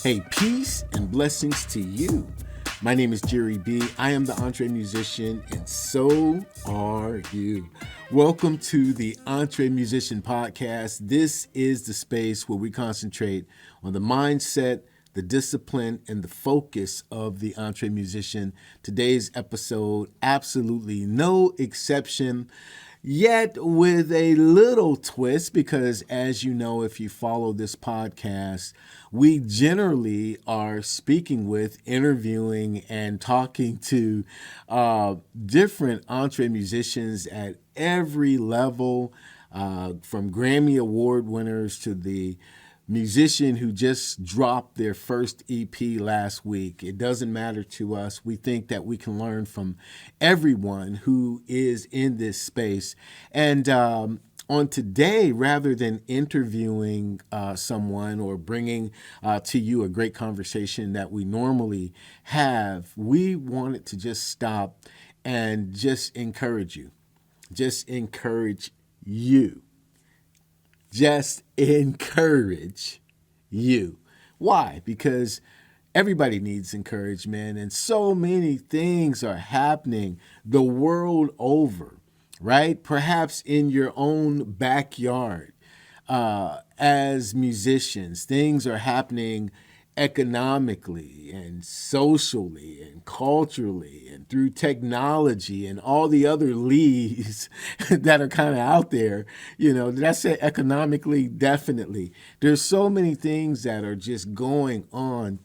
Hey, peace and blessings to you. My name is Jerry B. I am the EntreMusician, and so are you. Welcome to the EntreMusician podcast. This is the space where we concentrate on the mindset, the discipline, and the focus of the EntreMusician. Today's episode, absolutely no exception, yet with a little twist, because as you know, if you follow this podcast, we generally are speaking with, interviewing, and talking to different EntreMusicians at every level, from Grammy Award winners to the musician who just dropped their first EP last week. It doesn't matter to us. We think that we can learn from everyone who is in this space. And on today, rather than interviewing someone or bringing to you a great conversation that we normally have, we wanted to just stop and just encourage you. Just encourage you. Just encourage you. Why? Because everybody needs encouragement, and so many things are happening the world over, right? Perhaps in your own backyard. As musicians, things are happening economically and socially and culturally and through technology and all the other leads that are kind of out there. You know, did I say economically? Definitely. There's so many things that are just going on.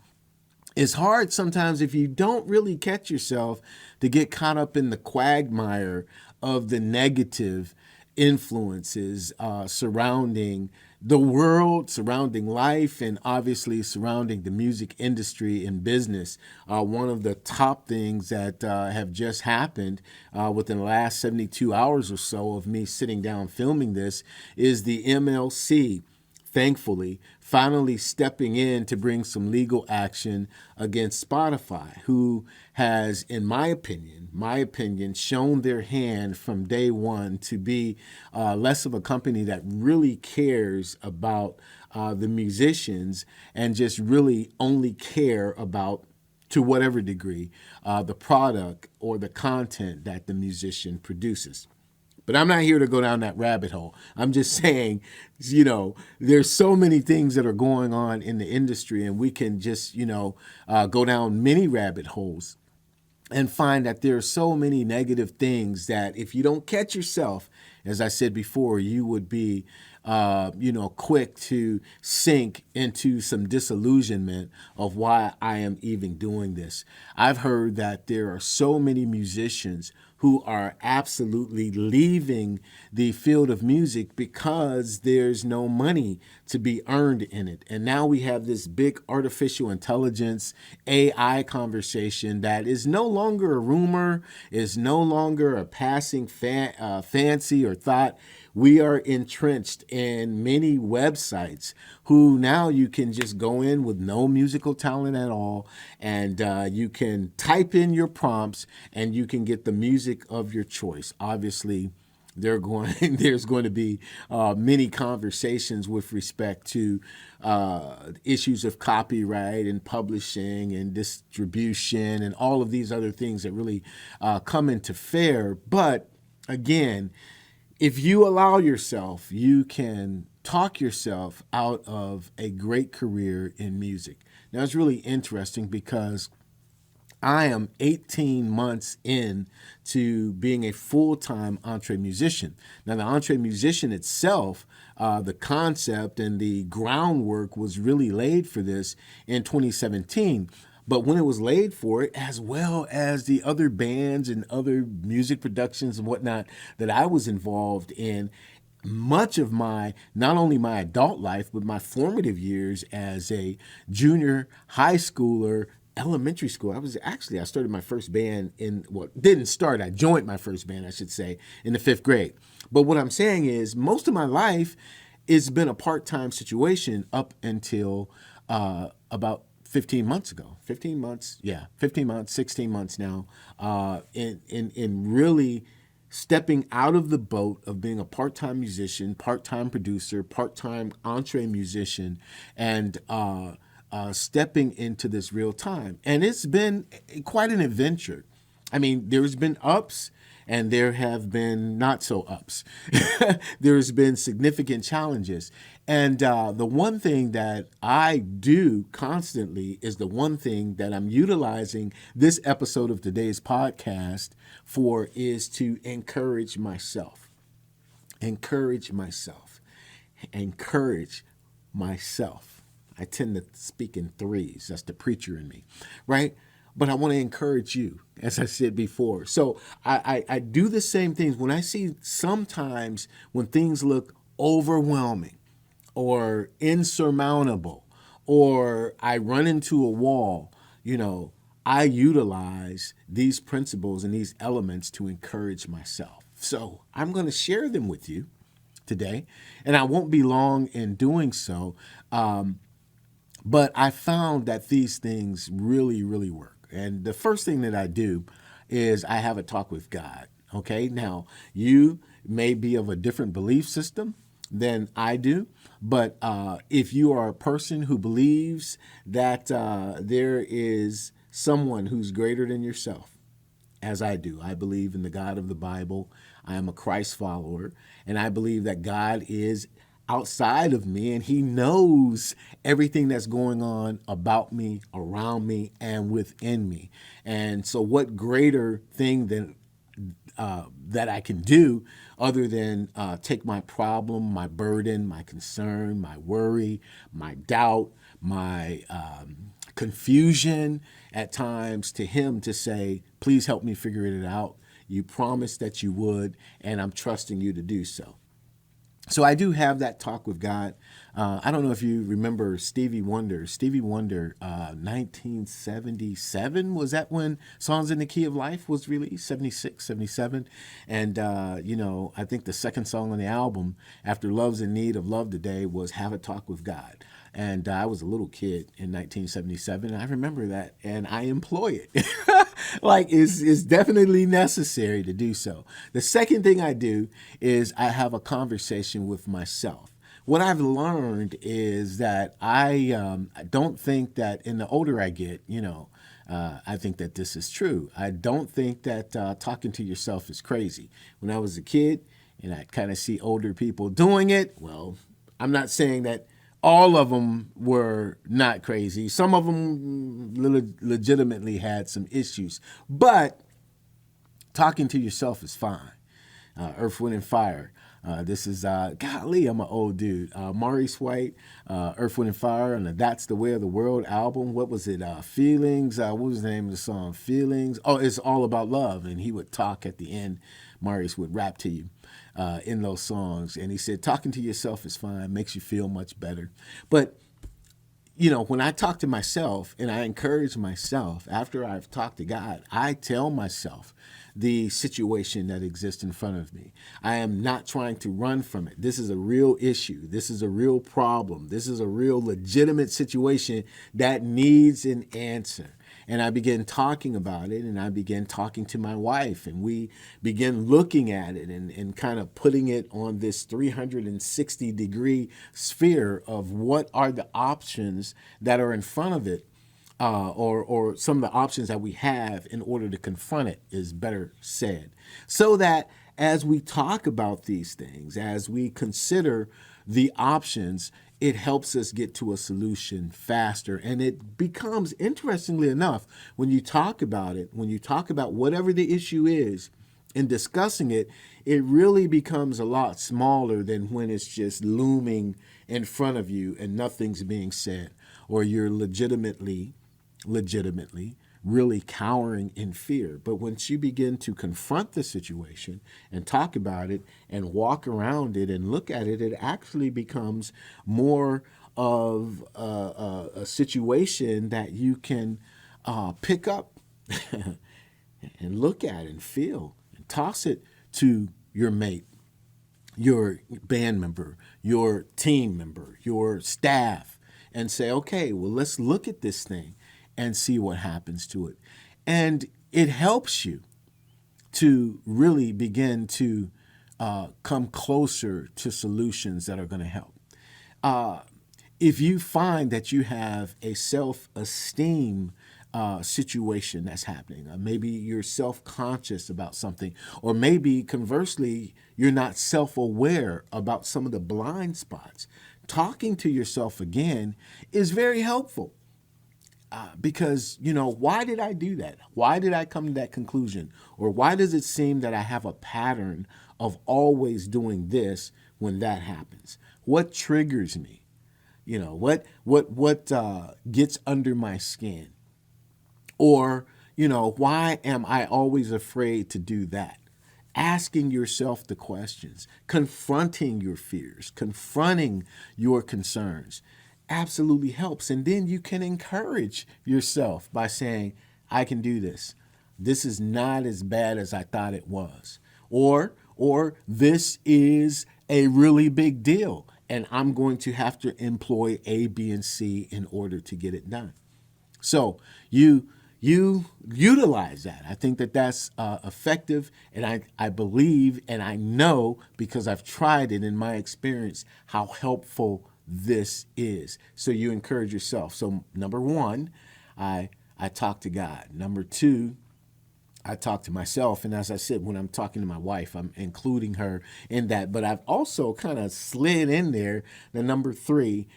It's hard sometimes, if you don't really catch yourself, to get caught up in the quagmire of the negative influences surrounding the world, surrounding life, and obviously surrounding the music industry and business. One of the top things that have just happened within the last 72 hours or so of me sitting down filming this is the MLC, thankfully, finally stepping in to bring some legal action against Spotify, who has, in my opinion, shown their hand from day one to be less of a company that really cares about the musicians and just really only care about, to whatever degree, the product or the content that the musician produces. But I'm not here to go down that rabbit hole. I'm just saying, you know, there's so many things that are going on in the industry, and we can just, go down many rabbit holes and find that there are so many negative things that if you don't catch yourself, as I said before, you would be, quick to sink into some disillusionment of why I am even doing this. I've heard that there are so many musicians who are absolutely leaving the field of music because there's no money to be earned in it. And now we have this big artificial intelligence, AI conversation that is no longer a rumor, is no longer a passing fancy or thought. We are entrenched in many websites who now you can just go in with no musical talent at all, and you can type in your prompts and you can get the music of your choice. Obviously, there's going to be many conversations with respect to issues of copyright and publishing and distribution and all of these other things that really come into fare. But again, if you allow yourself, you can talk yourself out of a great career in music. Now, it's really interesting because I am 18 months in to being a full-time EntreMusician. Now, the EntreMusician itself, the concept and the groundwork was really laid for this in 2017. But when it was laid for it, as well as the other bands and other music productions and whatnot that I was involved in, much of my, not only my adult life, but my formative years as a junior high schooler, elementary school. I started my first band I joined my first band, I should say, in the 5th grade. But what I'm saying is most of my life it's been a part-time situation up until about 15 months ago. 16 months now, in really stepping out of the boat of being a part-time musician, part-time producer, part-time EntreMusician, and stepping into this real time. And it's been quite an adventure. I mean, there's been ups and there have been not so ups. There's been significant challenges. And the one thing that I do constantly is the one thing that I'm utilizing this episode of today's podcast for is to encourage myself. Encourage myself. Encourage myself. I tend to speak in threes. That's the preacher in me, right? But I want to encourage you, as I said before. So I do the same things when I see sometimes when things look overwhelming or insurmountable or I run into a wall, I utilize these principles and these elements to encourage myself. So I'm going to share them with you today, and I won't be long in doing so. But I found that these things really, really work. And the first thing that I do is I have a talk with God. Okay. Now, you may be of a different belief system than I do. But if you are a person who believes that there is someone who's greater than yourself, as I do, I believe in the God of the Bible. I am a Christ follower. And I believe that God is outside of me, and he knows everything that's going on about me, around me, and within me. And so what greater thing than that I can do other than take my problem, my burden, my concern, my worry, my doubt, my confusion at times to him to say, please help me figure it out. You promised that you would, and I'm trusting you to do so. So I do have that talk with God. I don't know if you remember Stevie Wonder. Stevie Wonder, 1977, was that when Songs in the Key of Life was released? 76, 77. And, I think the second song on the album, after Love's in Need of Love Today, was Have a Talk with God. And I was a little kid in 1977. And I remember that, and I employ it. Like, it's definitely necessary to do so. The second thing I do is I have a conversation with myself. What I've learned is that I don't think that, in the older I get, I think that this is true. I don't think that talking to yourself is crazy. When I was a kid and I kind of see older people doing it, well, I'm not saying that all of them were not crazy. Some of them legitimately had some issues. But talking to yourself is fine. Earth, Wind, and Fire. This is, golly, I'm an old dude. Maurice White, Earth, Wind, and Fire, and the That's the Way of the World album. What was it? Feelings. What was the name of the song? Feelings. Oh, it's all about love. And he would talk at the end. Maurice would rap to you in those songs. And he said, talking to yourself is fine, makes you feel much better. But, when I talk to myself and I encourage myself after I've talked to God, I tell myself the situation that exists in front of me. I am not trying to run from it. This is a real issue. This is a real problem. This is a real legitimate situation that needs an answer. And I began talking about it, and I began talking to my wife, and we began looking at it and kind of putting it on this 360-degree sphere of what are the options that are in front of it, or some of the options that we have in order to confront it, is better said. So that as we talk about these things, as we consider the options, it helps us get to a solution faster. And it becomes, interestingly enough, when you talk about it, when you talk about whatever the issue is, in discussing it, it really becomes a lot smaller than when it's just looming in front of you and nothing's being said, or you're legitimately really cowering in fear. But once you begin to confront the situation and talk about it and walk around it and look at it, it actually becomes more of a situation that you can pick up and look at and feel and toss it to your mate, your band member, your team member, your staff, and say, okay, well, let's look at this thing and see what happens to it. And it helps you to really begin to come closer to solutions that are going to help. if you find that you have a self-esteem situation that's happening, maybe you're self-conscious about something, or maybe conversely, you're not self-aware about some of the blind spots, talking to yourself again is very helpful. Because, why did I do that? Why did I come to that conclusion? Or why does it seem that I have a pattern of always doing this when that happens? What triggers me? What gets under my skin? Or, why am I always afraid to do that? Asking yourself the questions, confronting your fears, confronting your concerns absolutely helps. And then you can encourage yourself by saying, I can do this. This is not as bad as I thought it was. Or this is a really big deal, and I'm going to have to employ A, B, and C in order to get it done. So you utilize that. I think that that's effective, and I believe and I know, because I've tried it in my experience, how helpful this is. So you encourage yourself. So number one, I talk to God. Number two, I talk to myself. And as I said, when I'm talking to my wife, I'm including her in that. But I've also kind of slid in there. The number three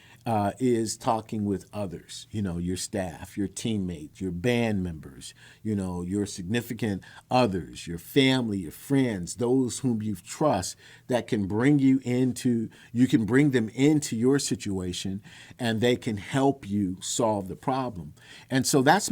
is talking with others, your staff, your teammates, your band members, your significant others, your family, your friends, those whom you trust that can bring you can bring them into your situation, and they can help you solve the problem. And so that's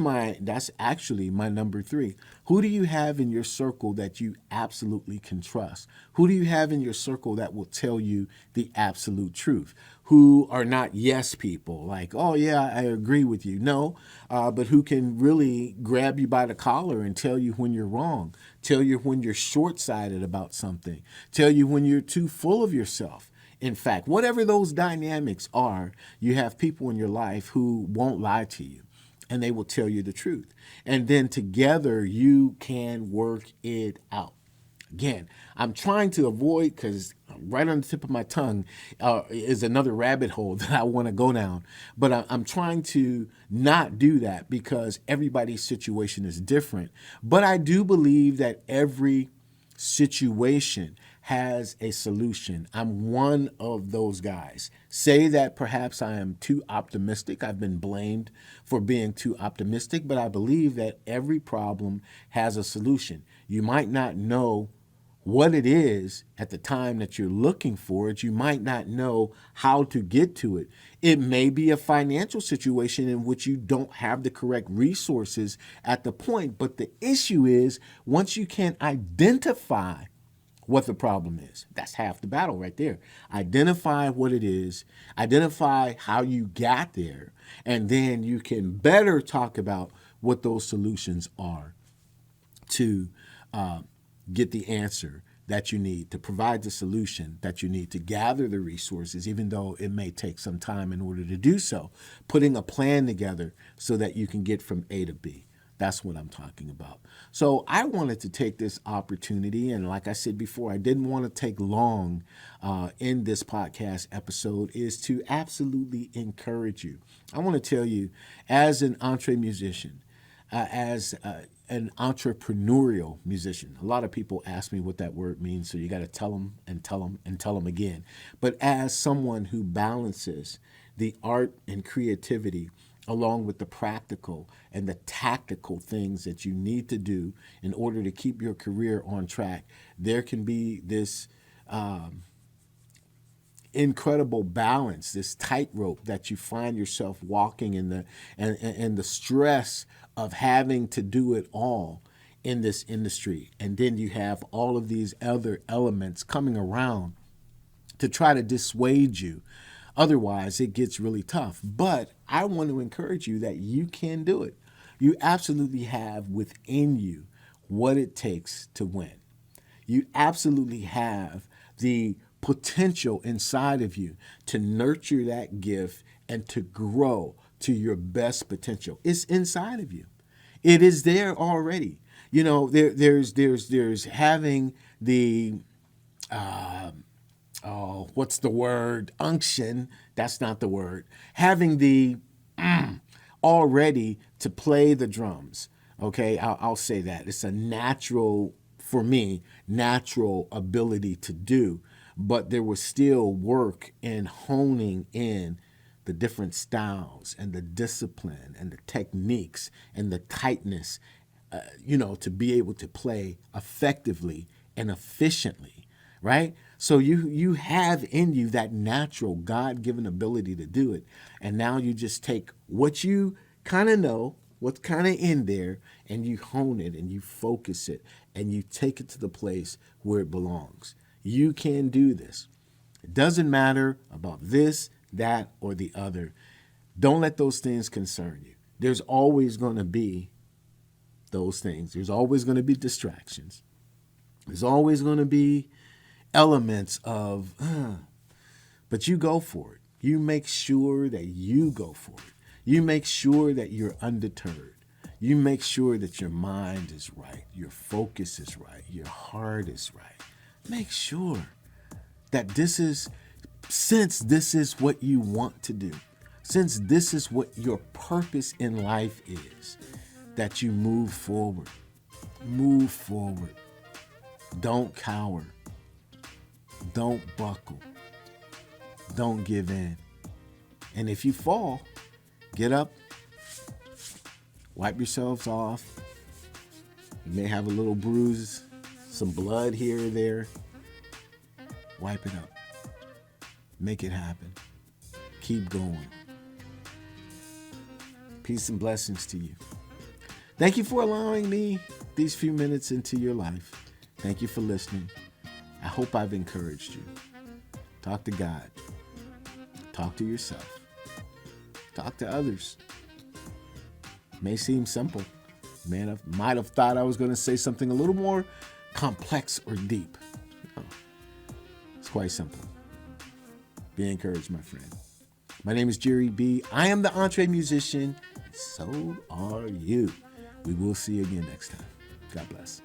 actually my number three. Who do you have in your circle that you absolutely can trust? Who do you have in your circle that will tell you the absolute truth? Who are not yes people, like, oh yeah, I agree with you. No, but who can really grab you by the collar and tell you when you're wrong, tell you when you're short-sighted about something, tell you when you're too full of yourself. In fact, whatever those dynamics are, you have people in your life who won't lie to you, and they will tell you the truth. And then together you can work it out. Again, I'm trying to avoid, because right on the tip of my tongue is another rabbit hole that I want to go down. But I'm trying to not do that, because everybody's situation is different. But I do believe that every situation has a solution. I'm one of those guys. Say that perhaps I am too optimistic. I've been blamed for being too optimistic, but I believe that every problem has a solution. You might not know what it is at the time that you're looking for it. You might not know how to get to it. It may be a financial situation in which you don't have the correct resources at the point. But the issue is, once you can identify what the problem is, that's half the battle right there. Identify what it is, identify how you got there, and then you can better talk about what those solutions are to get the answer that you need, to provide the solution that you need, to gather the resources, even though it may take some time in order to do so. Putting a plan together so that you can get from A to B. That's what I'm talking about. So I wanted to take this opportunity, and like I said before, I didn't want to take long in this podcast episode, is to absolutely encourage you. I want to tell you, as an EntreMusician, as an entrepreneurial musician. A lot of people ask me what that word means, so you got to tell them and tell them and tell them again. But as someone who balances the art and creativity along with the practical and the tactical things that you need to do in order to keep your career on track, there can be this incredible balance, this tightrope that you find yourself walking in, the stress of having to do it all in this industry. And then you have all of these other elements coming around to try to dissuade you. Otherwise, it gets really tough. But I want to encourage you that you can do it. You absolutely have within you what it takes to win. You absolutely have the potential inside of you to nurture that gift and to grow to your best potential. It's inside of you. It is there already. There's having the what's the word? Unction. That's not the word. Having the already to play the drums. Okay, I'll say that. It's a natural, for me, natural ability to do. But there was still work in honing in the different styles and the discipline and the techniques and the tightness, to be able to play effectively and efficiently, right? So you have in you that natural God-given ability to do it. And now you just take what you kind of know, what's kind of in there, and you hone it and you focus it and you take it to the place where it belongs. You can do this. It doesn't matter about this, that, or the other. Don't let those things concern you. There's always going to be those things. There's always going to be distractions. There's always going to be elements of, but you go for it. You make sure that you go for it. You make sure that you're undeterred. You make sure that your mind is right, your focus is right, your heart is right. Make sure that since this is what you want to do, since this is what your purpose in life is, that you move forward. Move forward. Don't cower. Don't buckle. Don't give in. And if you fall, get up, wipe yourselves off. You may have a little bruise, some blood here or there. Wipe it up. Make it happen. Keep going. Peace and blessings to you. Thank you for allowing me these few minutes into your life. Thank you for listening. I hope I've encouraged you. Talk to God. Talk to yourself. Talk to others. May seem simple. Man, I might have thought I was going to say something a little more complex or deep. No, it's quite simple. Be encouraged, my friend. My name is Jerry B. I am the EntreMusician. So are you. We will see you again next time. God bless.